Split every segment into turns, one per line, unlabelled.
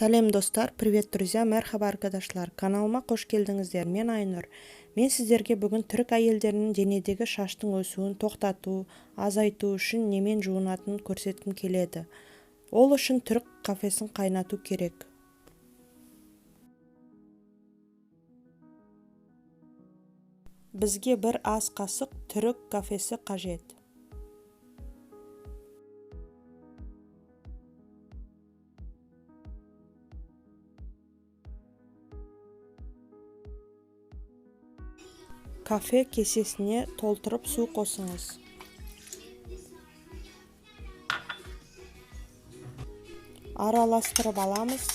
Салем достар, привет, друзья, merhaba arkadaşlar. Kanalıma қош келдіңіздер. Мен Айнұр. Мен сіздерге бүгін түрік әйелдерінің денедегі шаштың өсуін тоқтату, азайту үшін немен жуынатынын көрсеткім келеді. Ол үшін түрік кафесін қайнату керек. Бізге бір ас қасық түрік кафесі қажет. Кафе кесесіне толтырып су қосыңыз. Араластырып аламыз.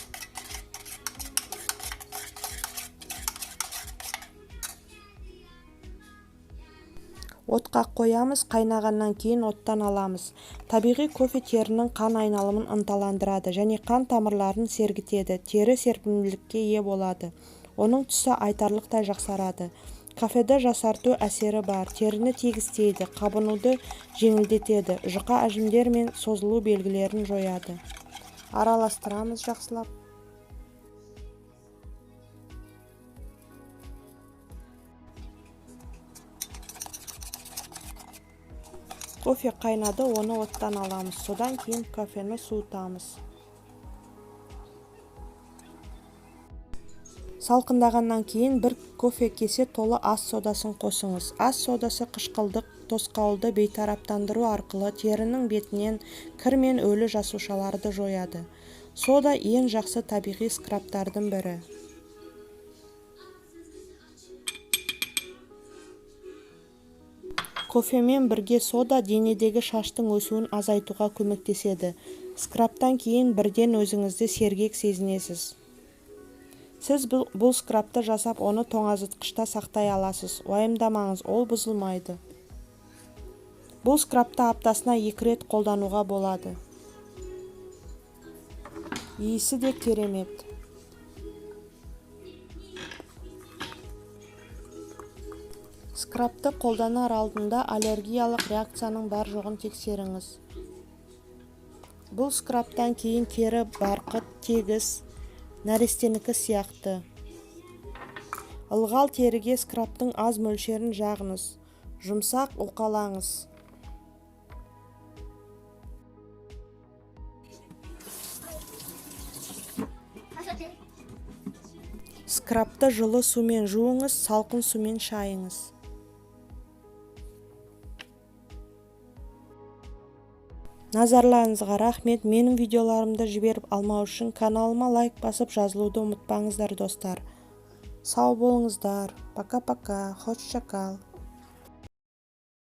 Отқа қоямыз, қайнағаннан кейін оттан аламыз. Табиғи кофе терінің қан айналымын ынталандырады және қан тамырларын сергітеді. Тері серпімділікке ие болады. Оның түсі айтарлықтай жақсарады. Кафеде жасарту әсері бар, теріні тегістейді, қабынуды жеңілдетеді, жұқа әжімдер мен созылу белгілерін жояды. Араластырамыз жақсылап. Кофе қайнады, оны оттан аламыз, содан кейін кофені суытамыз. Салқындағаннан кейін бір кофе кесе толы ас содасын қосыңыз. Ас содасы қышқылдық тосқауылды бейтараптандыру арқылы терінің бетінен кір мен өлі жасушаларды жояды. Сода ең жақсы табиғи скрабтардың бірі. Кофемен бірге сода денедегі шаштың өсуін азайтуға көмектеседі. Скрабтан кейін бірден өзіңізді сергек сезінесіз. Сіз бұл скрабты жасап, оны тоңазытқышта сақтай аласыз. Уайымдамаңыз, ол бұзылмайды. Бұл скрабты аптасына 2 рет қолдануға болады. Иісі де керемет. Скрабты қолданар алдында аллергиялық реакцияның бар жоғын тексеріңіз. Бұл скрабтан кейін тері барқыт, тегіс, нәрестенікі сияқты. Ылғал теріге скрабтың аз мөлшерін жағыңыз. Жұмсақ уқалаңыз. Скрабты жылы сумен жуыңыз, салқын сумен шайыңыз. Назарларыңызға рахмет. Менің видеоларымды жіберіп алмау үшін каналыма лайк басып жазылуды ұмытпаңыздар достар. Сау болыңыздар. Пока-пока. Hoşça kal.